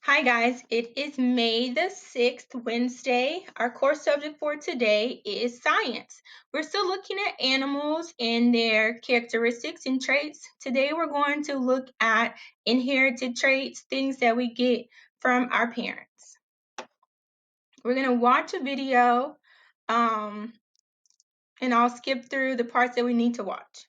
Hi guys, it is May the 6th, Wednesday. Our core subject for today is science. We're still looking at animals and their characteristics and traits. Today we're going to look at inherited traits, things that we get from our parents. We're going to watch a video and I'll skip through the parts that we need to watch.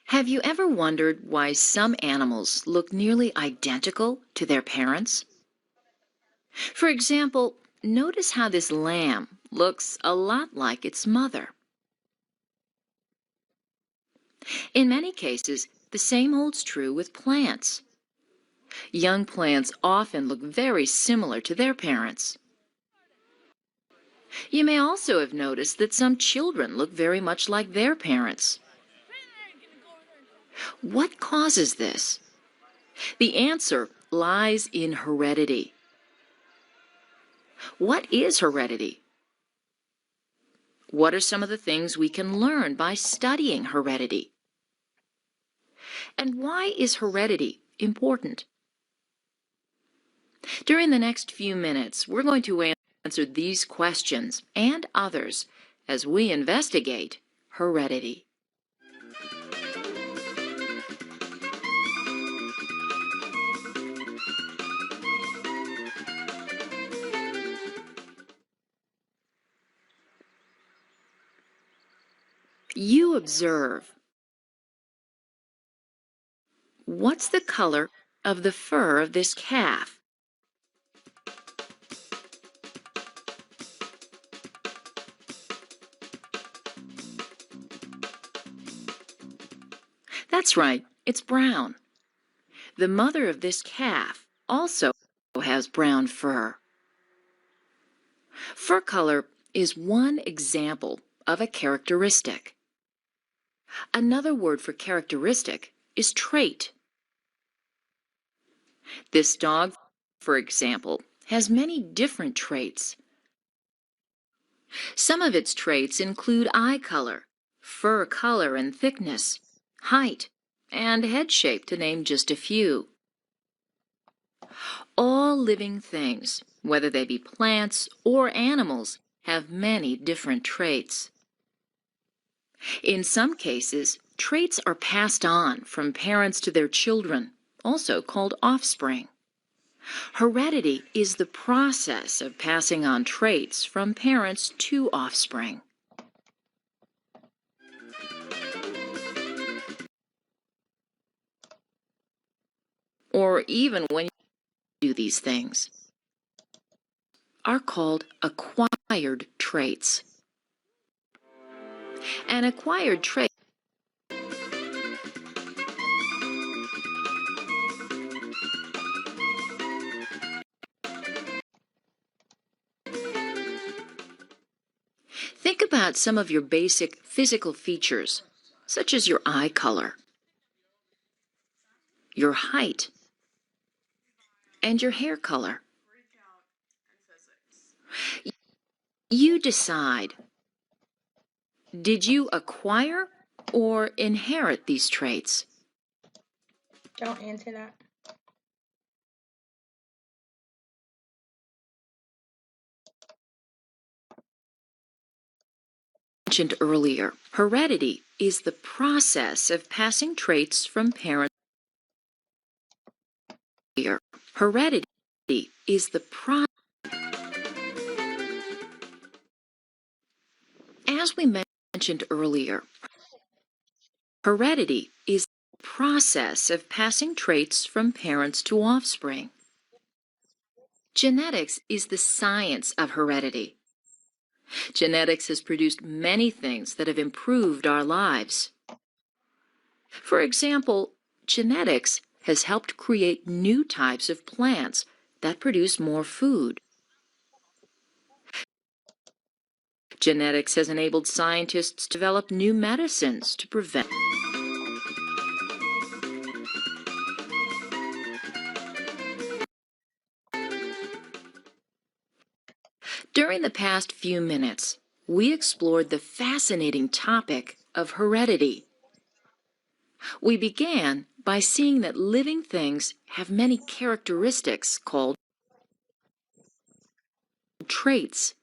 Have you ever wondered why some animals look nearly identical to their parents? For example, notice how this lamb looks a lot like its mother. In many cases, the same holds true with plants. Young plants often look very similar to their parents. You may also have noticed that some children look very much like their parents. What causes this? The answer lies in heredity. What is heredity? What are some of the things we can learn by studying heredity? And why is heredity important? During the next few minutes, we're going to answer these questions and others as we investigate heredity. You observe. What's the color of the fur of this calf? That's right, it's brown. The mother of this calf also has brown fur. Fur color is one example of a characteristic. Another word for characteristic is trait. This dog, for example, has many different traits. Some of its traits include eye color, fur color and thickness, height, and head shape, to name just a few. All living things, whether they be plants or animals, have many different traits. In some cases, traits are passed on from parents to their children, also called offspring. Heredity is the process of passing on traits from parents to offspring. Or even when you do these things, are called acquired traits. An acquired trait Think about some of your basic physical features, such as your eye color, your height, and your hair color. You decide, did you acquire or inherit these traits? Don't answer that. Mentioned earlier, heredity is the process of passing traits from parents to peer. Heredity is the process. As we mentioned earlier, heredity is the process of passing traits from parents to offspring. Genetics is the science of heredity. Genetics has produced many things that have improved our lives. For example, genetics has helped create new types of plants that produce more food. Genetics has enabled scientists to develop new medicines to prevent. During the past few minutes, we explored the fascinating topic of heredity. We began by seeing that living things have many characteristics called traits.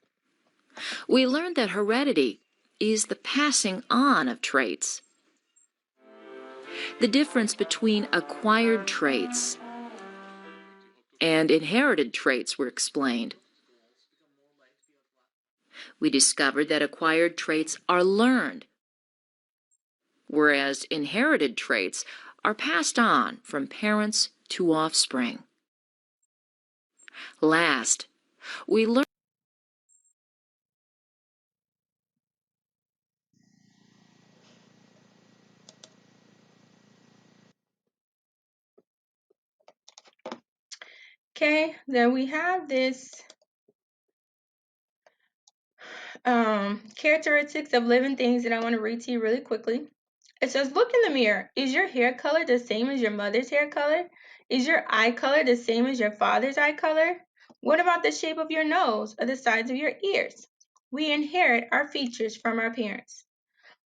We learned that heredity is the passing on of traits. The difference between acquired traits and inherited traits were explained. We discovered that acquired traits are learned, whereas inherited traits are passed on from parents to offspring. Last, we learned Okay, then we have this characteristics of living things that I want to read to you really quickly. It says, look in the mirror. Is your hair color the same as your mother's hair color? Is your eye color the same as your father's eye color? What about the shape of your nose or the size of your ears? We inherit our features from our parents.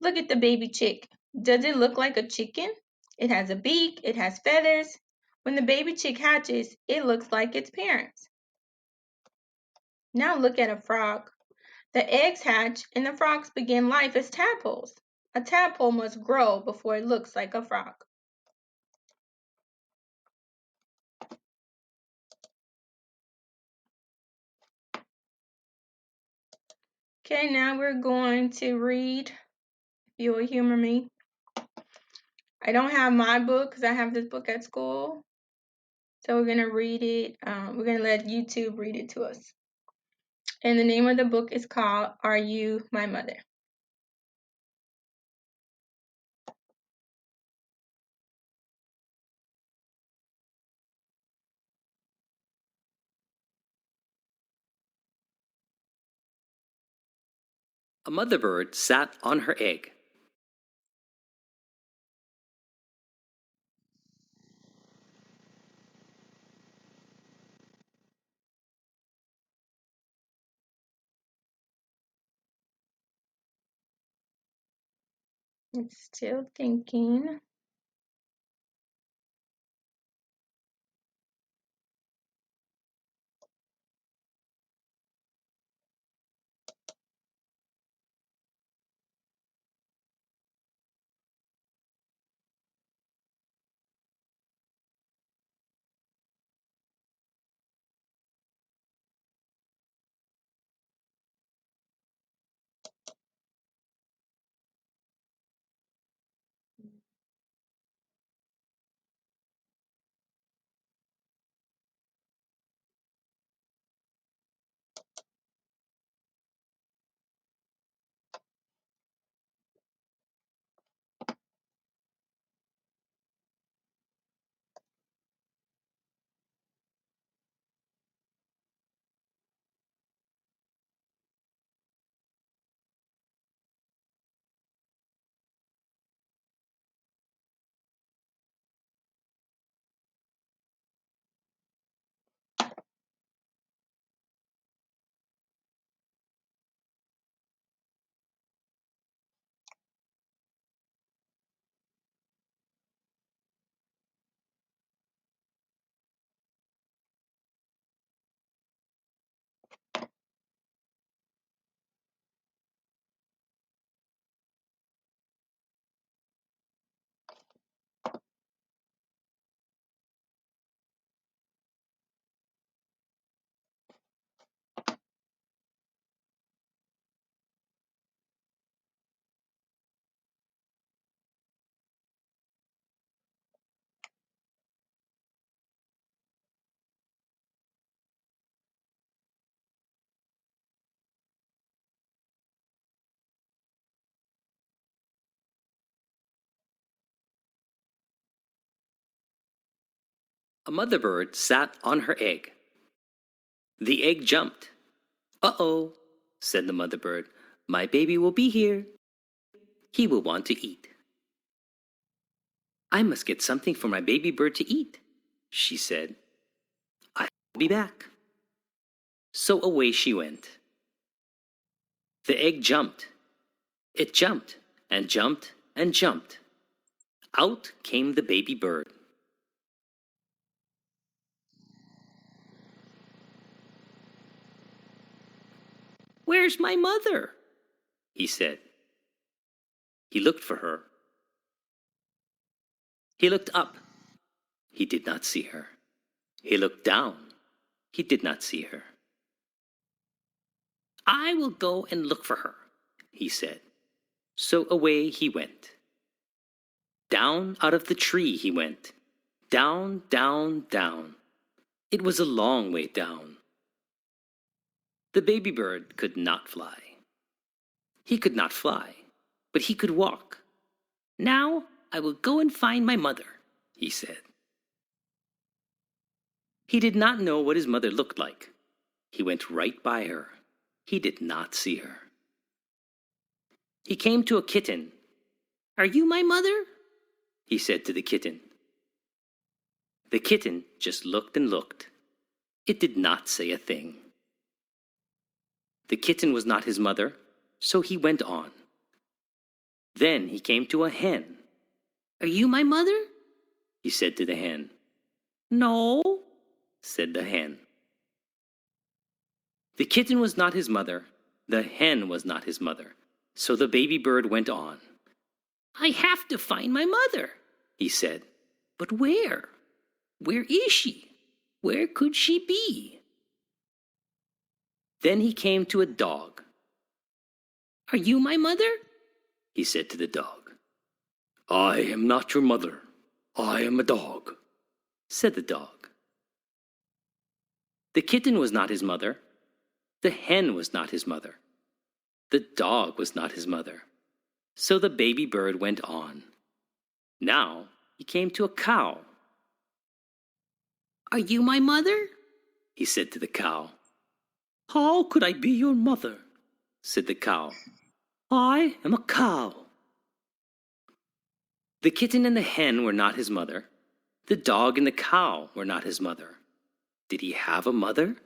Look at the baby chick. Does it look like a chicken? It has a beak, it has feathers. When the baby chick hatches, it looks like its parents. Now look at a frog. The eggs hatch and the frogs begin life as tadpoles. A tadpole must grow before it looks like a frog. Okay, now we're going to read, if you will humor me. I don't have my book because I have this book at school. So we're going to read it. We're going to let YouTube read it to us. And the name of the book is called Are You My Mother? A mother bird sat on her egg. It's still thinking. A mother bird sat on her egg. The egg jumped. "Uh-oh," said the mother bird. "My baby will be here. He will want to eat. I must get something for my baby bird to eat," she said. "I'll be back." So away she went. The egg jumped. It jumped and jumped and jumped. Out came the baby bird. "Where's my mother?" he said. He looked for her. He looked up. He did not see her. He looked down. He did not see her. "I will go and look for her," he said. So away he went. Down out of the tree he went. Down, down, down. It was a long way down. The baby bird could not fly. He could not fly, but he could walk. "Now I will go and find my mother," he said. He did not know what his mother looked like. He went right by her. He did not see her. He came to a kitten. "Are you my mother?" he said to the kitten. The kitten just looked and looked. It did not say a thing. The kitten was not his mother, so he went on. Then he came to a hen. "Are you my mother?" he said to the hen. "No," said the hen. The kitten was not his mother. The hen was not his mother. So the baby bird went on. "I have to find my mother," he said. "But where? Where is she? Where could she be?" Then he came to a dog. "Are you my mother?" he said to the dog. "I am not your mother. I am a dog," said the dog. The kitten was not his mother. The hen was not his mother. The dog was not his mother. So the baby bird went on. Now he came to a cow. "Are you my mother?" he said to the cow. "How could I be your mother?" said the cow. "I am a cow." The kitten and the hen were not his mother. The dog and the cow were not his mother. Did he have a mother?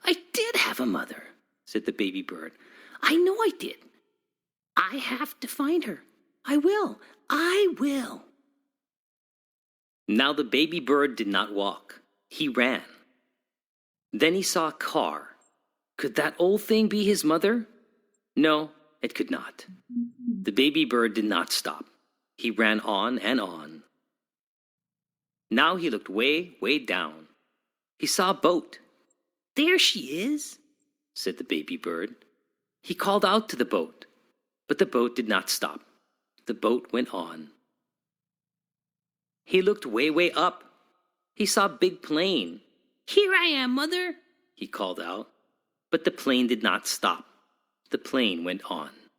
"I did have a mother," said the baby bird. "I know I did. I have to find her. I will. I will." Now the baby bird did not walk. He ran. Then he saw a car. Could that old thing be his mother? No, it could not. The baby bird did not stop. He ran on and on. Now he looked way, way down. He saw a boat. "There she is," said the baby bird. He called out to the boat, but the boat did not stop. The boat went on. He looked way, way up. He saw a big plane. "Here I am, mother," he called out. But the plane did not stop. The plane went on.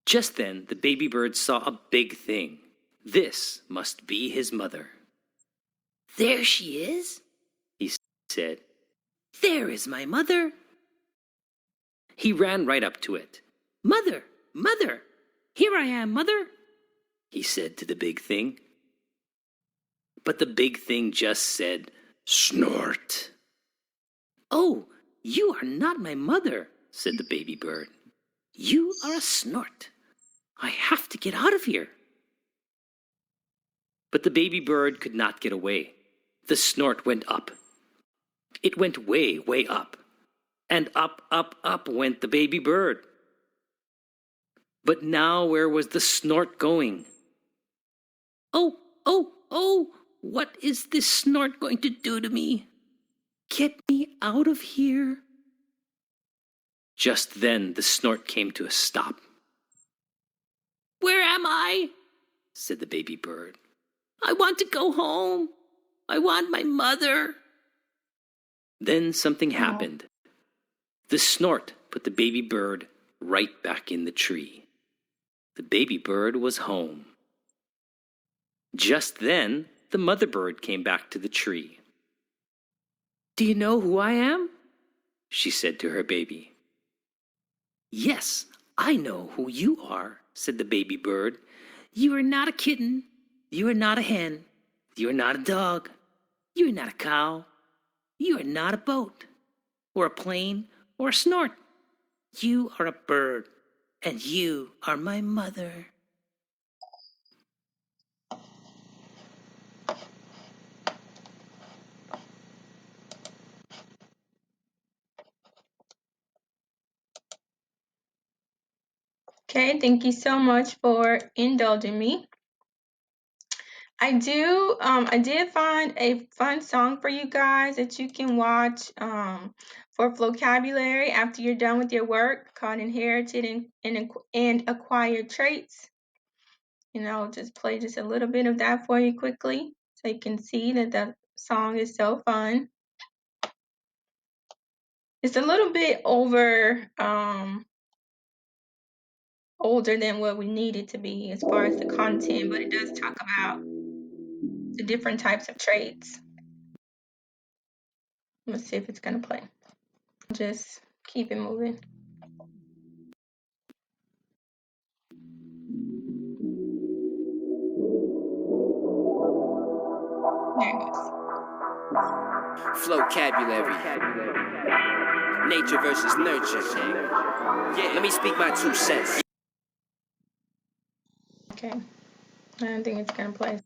Just then the baby bird saw a big thing. This must be his mother. "There she is," he said. "There is my mother." He ran right up to it. "Mother, mother, here I am, mother," he said to the big thing. But the big thing just said, "Snort." "Oh, you are not my mother," said the baby bird. "You are a snort. I have to get out of here." But the baby bird could not get away. The snort went up. It went way, way up. And up, up, up went the baby bird. But now where was the snort going? "Oh, oh, oh, what is this snort going to do to me? Get me out of here." Just then the snort came to a stop. "Where am I?" said the baby bird. "I want to go home. I want my mother." Then something happened. The snort put the baby bird right back in the tree. The baby bird was home. Just then, the mother bird came back to the tree. "Do you know who I am?" she said to her baby. "Yes, I know who you are," said the baby bird. "You are not a kitten. You are not a hen. You are not a dog. You are not a cow. You are not a boat, or a plane, or a snort. You are a bird, and you are my mother." Okay, thank you so much for indulging me. I did find a fun song for you guys that you can watch for vocabulary after you're done with your work, called Inherited and Acquired Traits. And I'll just play just a little bit of that for you quickly so you can see that the song is so fun. It's a little bit older than what we need it to be as far as the content, but it does talk about the different types of traits. Let's see if it's gonna play. Just keep it moving. There it goes. Vocabulary. Nature versus nurture. Yeah, let me speak my 2 cents. Okay. I don't think it's gonna play.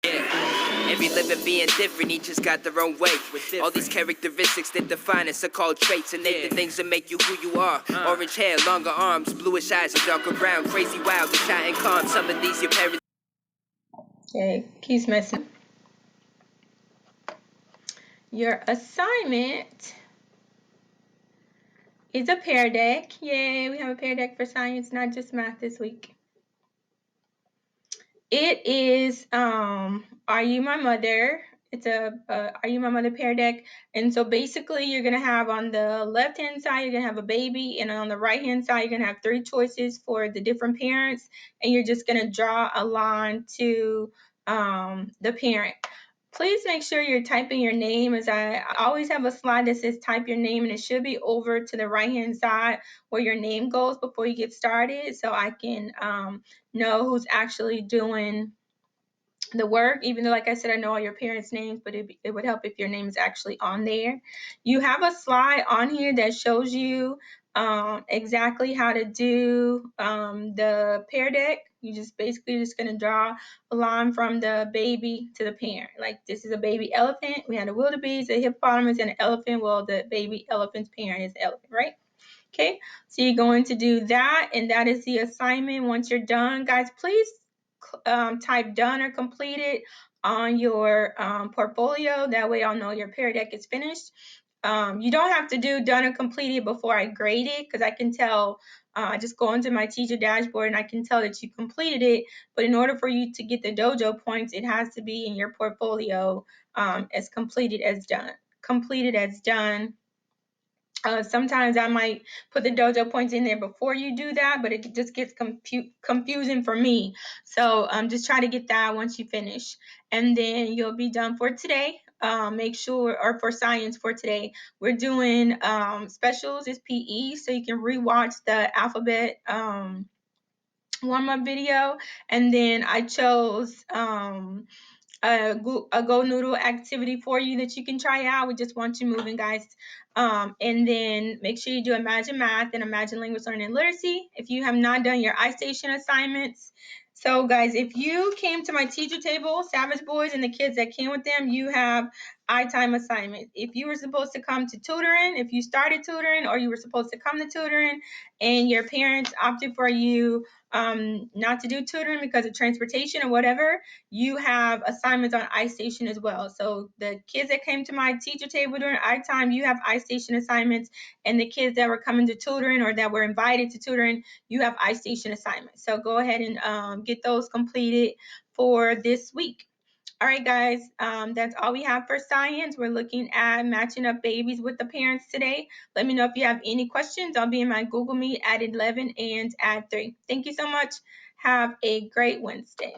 Yeah. Every living being different, each has got their own way. All these characteristics that define us are called traits, and they the things that make you who you are. Orange hair, longer arms, bluish eyes, and darker brown. Crazy, wild, and shy and calm. Some of these your parents. Okay, keeps messing. Your assignment is a pair deck. Yay, we have a pair deck for science, not just math this week. It is Are You My Mother? It's a Are You My Mother pair deck. And so basically you're gonna have on the left hand side, you're gonna have a baby, and on the right hand side, you're gonna have 3 choices for the different parents, and you're just gonna draw a line to the parent. Please make sure you're typing your name, as I always have a slide that says type your name, and it should be over to the right hand side where your name goes before you get started, so I can know who's actually doing the work. Even though, like I said, I know all your parents' names, but it would help if your name is actually on there. You have a slide on here that shows you exactly how to do the pear deck. You just basically just going to draw a line from the baby to the parent. Like, this is a baby elephant. We had a wildebeest, a hippopotamus, and an elephant. Well, the baby elephant's parent is the elephant, right? Okay, so you're going to do that, and that is the assignment. Once you're done, guys, please type done or completed on your portfolio. That way I'll know your pear deck is finished. You don't have to do done or completed before I grade it, because I can tell, I just go into my teacher dashboard and I can tell that you completed it. But in order for you to get the dojo points, it has to be in your portfolio as completed as done. Completed as done. Sometimes I might put the dojo points in there before you do that, but it just gets confusing for me. So just try to get that once you finish, and then you'll be done for today. Make sure, or for science for today, we're doing specials is PE, so you can rewatch the alphabet warm-up video. And then I chose a Go Noodle activity for you that you can try out. We just want you moving, guys. And then make sure you do Imagine Math and Imagine Language Learning and Literacy. If you have not done your iStation assignments, so guys, if you came to my teacher table, Savage Boys and the kids that came with them, you have iTime assignments. If you were supposed to come to tutoring, if you started tutoring, or you were supposed to come to tutoring and your parents opted for you not to do tutoring because of transportation or whatever, you have assignments on iStation as well. So the kids that came to my teacher table during iTime, you have iStation assignments, and the kids that were coming to tutoring or that were invited to tutoring, you have iStation assignments. So go ahead and get those completed for this week. All right, guys, that's all we have for science. We're looking at matching up babies with the parents today. Let me know if you have any questions. I'll be in my Google Meet at 11 and at 3. Thank you so much. Have a great Wednesday.